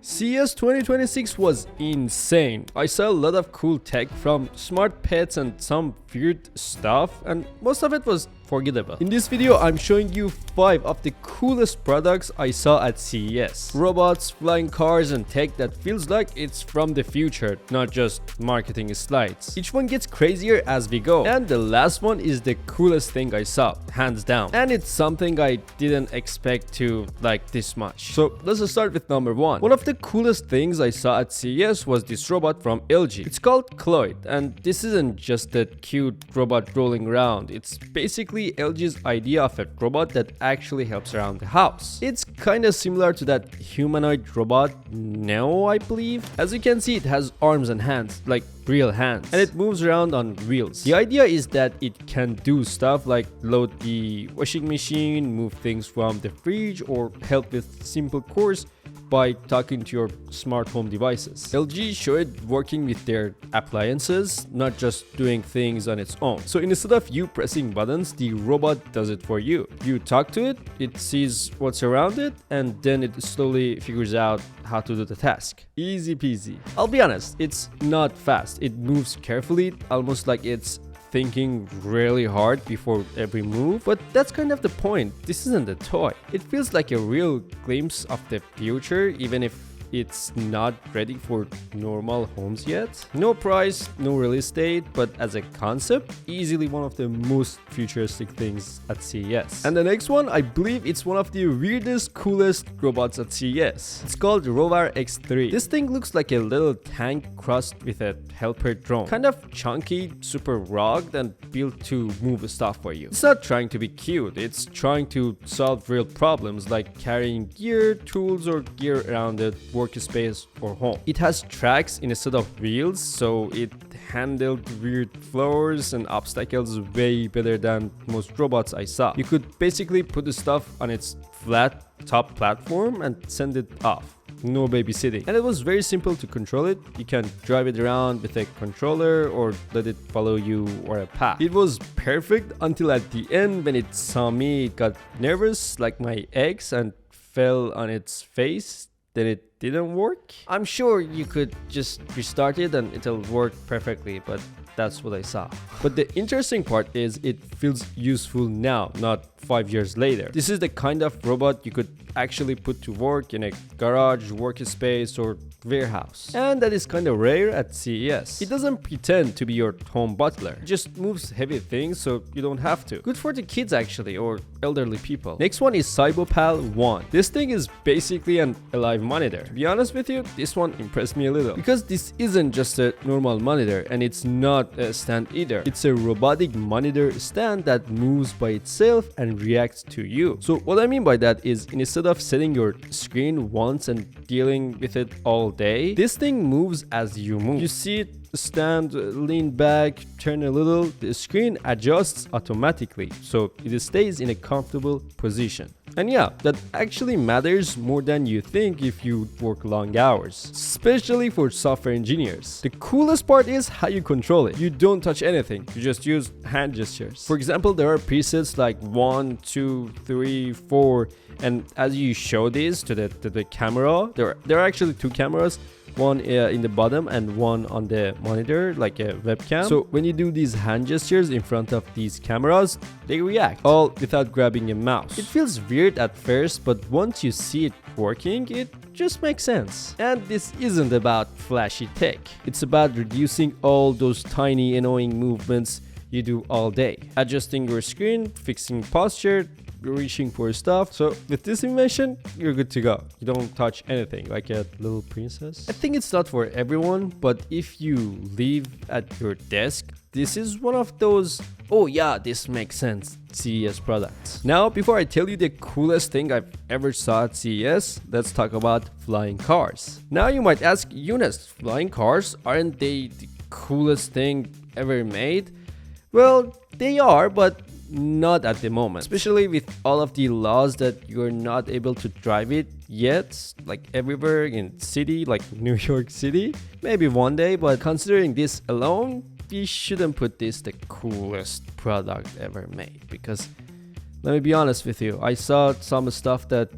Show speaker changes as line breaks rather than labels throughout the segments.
CES 2026 was insane. I saw a lot of cool tech from smart pets and some weird stuff, and most of it was forgettable. In this video, I'm showing you 5 of the coolest products I saw at CES. Robots, flying cars, and tech that feels like it's from the future, not just marketing slides. Each one gets crazier as we go, and the last one is the coolest thing I saw, hands down. And it's something I didn't expect to like this much. So let's start with number 1. One of the coolest things I saw at CES was this robot from LG. It's called Cloyd, and this isn't just a cute robot rolling around. It's basically LG's idea of a robot that actually helps around the house. It's kind of similar to that humanoid robot Neo, I believe. As you can see, it has arms and hands, like real hands, and it moves around on wheels. The idea is that it can do stuff like load the washing machine, move things from the fridge, or help with simple chores by talking to your smart home devices. LG showed working with their appliances, not just doing things on its own. So instead of you pressing buttons, the robot does it for you. You talk to it, it sees what's around it, and then it slowly figures out how to do the task. Easy peasy. I'll be honest, it's not fast. It moves carefully, almost like it's thinking really hard before every move, but that's kind of the point. This isn't a toy. It feels like a real glimpse of the future, even if it's not ready for normal homes yet. No price, no release date, but as a concept, easily one of the most futuristic things at CES. And the next one, I believe it's one of the weirdest, coolest robots at CES. It's called Rover X3. This thing looks like a little tank crossed with a helper drone. Kind of chunky, super rugged, and built to move stuff for you. It's not trying to be cute, it's trying to solve real problems like carrying gear, tools, or gear around the workspace or home. It has tracks instead of wheels, so it handled weird floors and obstacles way better than most robots I saw. You could basically put the stuff on its flat top platform and send it off. No babysitting. And it was very simple to control it. You can drive it around with a controller or let it follow you or a path. It was perfect until at the end when it saw me. It got nervous like my ex and fell on its face. Then it didn't work. I'm sure you could just restart it and it'll work perfectly, but that's what I saw. But the interesting part is it feels useful now, not 5 years later. This is the kind of robot you could actually put to work in a garage, workspace, or warehouse. And that is kind of rare at CES. It doesn't pretend to be your home butler. It just moves heavy things so you don't have to. Good for the kids actually, or elderly people. Next one is Cybopal 1. This thing is basically an alive monitor. To be honest with you, this one impressed me a little. Because this isn't just a normal monitor, and it's not a stand either. It's a robotic monitor stand that moves by itself and reacts to you. So what I mean by that is, instead of setting your screen once and dealing with it all day, this thing moves as you move. You see it stand, lean back, turn a little, the screen adjusts automatically, so it stays in a comfortable position. And yeah, that actually matters more than you think if you work long hours, especially for software engineers. The coolest part is how you control it. You don't touch anything, you just use hand gestures. For example, there are presets like 1, 2, 3, 4, and as you show this to the camera, there are actually 2 cameras. One in the bottom and one on the monitor, like a webcam. So when you do these hand gestures in front of these cameras, they react, all without grabbing a mouse. It feels weird at first, but once you see it working, it just makes sense. And this isn't about flashy tech. It's about reducing all those tiny annoying movements you do all day. Adjusting your screen, fixing posture, reaching for stuff. So with this invention, you're good to go. You don't touch anything, like a little princess. I think it's not for everyone, but if you live at your desk, this is one of those, oh yeah, this makes sense, CES products. Now, before I tell you the coolest thing I've ever saw at CES, let's talk about flying cars. Now you might ask, Yunus, flying cars, aren't they the coolest thing ever made? Well, they are, but not at the moment, especially with all of the laws that you're not able to drive it yet, like everywhere in city like New York City. Maybe one day, but considering this alone, we shouldn't put this the coolest product ever made. Because let me be honest with you, I saw some stuff that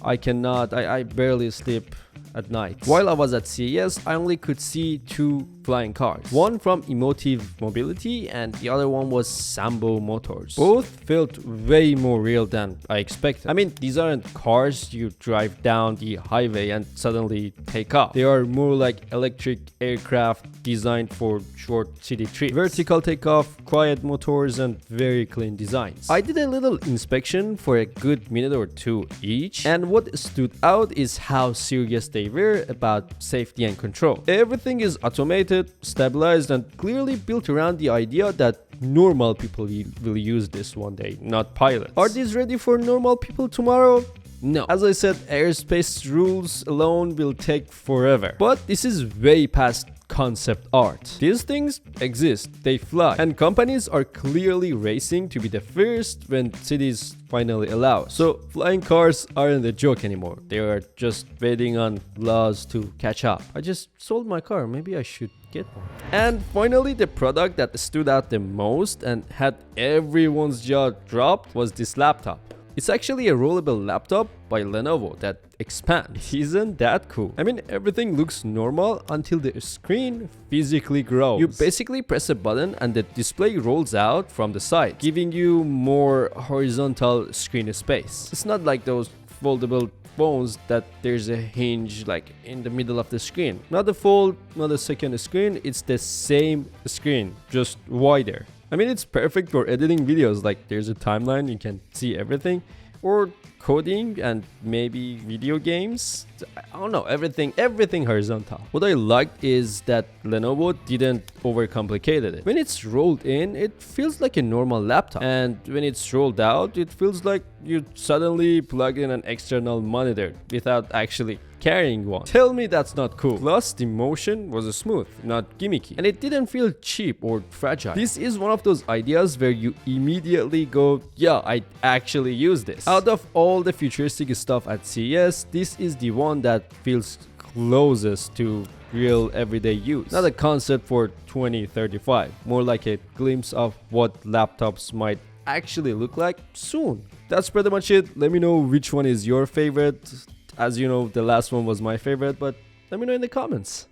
I barely sleep at night. While I was at CES, I only could see two flying cars. One from Emotive Mobility and the other one was Sambo Motors. Both felt way more real than I expected. I mean, these aren't cars you drive down the highway and suddenly take off. They are more like electric aircraft designed for short city trips. Vertical takeoff, quiet motors, and very clean designs. I did a little inspection for a good minute or two each, and what stood out is how serious they were about safety and control. Everything is automated, stabilized, and clearly built around the idea that normal people will use this one day, not pilots. Are these ready for normal people tomorrow? No. As I said, airspace rules alone will take forever. But this is way past concept art. These things exist, they fly, and companies are clearly racing to be the first when cities finally allow. So flying cars aren't a joke anymore. They are just waiting on laws to catch up. I just sold my car, maybe I should get one. And finally, the product that stood out the most and had everyone's jaw dropped was this laptop. It's actually a rollable laptop by Lenovo that expands. Isn't that cool? I mean, everything looks normal until the screen physically grows. You basically press a button and the display rolls out from the side, giving you more horizontal screen space. It's not like those foldable phones that there's a hinge like in the middle of the screen. Not a fold, not a second screen, it's the same screen, just wider. I mean, it's perfect for editing videos, like there's a timeline, you can see everything, or coding and maybe video games. I don't know, everything horizontal. What I liked is that Lenovo didn't overcomplicate it. When it's rolled in, it feels like a normal laptop, and when it's rolled out, it feels like you suddenly plug in an external monitor without actually carrying one. Tell me that's not cool. Plus, the motion was smooth, not gimmicky, and it didn't feel cheap or fragile. This is one of those ideas where you immediately go, yeah, I actually use this. Out of all the futuristic stuff at CES, this is the one that feels closest to real everyday use. Not a concept for 2035, more like a glimpse of what laptops might actually look like soon. That's pretty much it. Let me know which one is your favorite. As you know, the last one was my favorite, but let me know in the comments.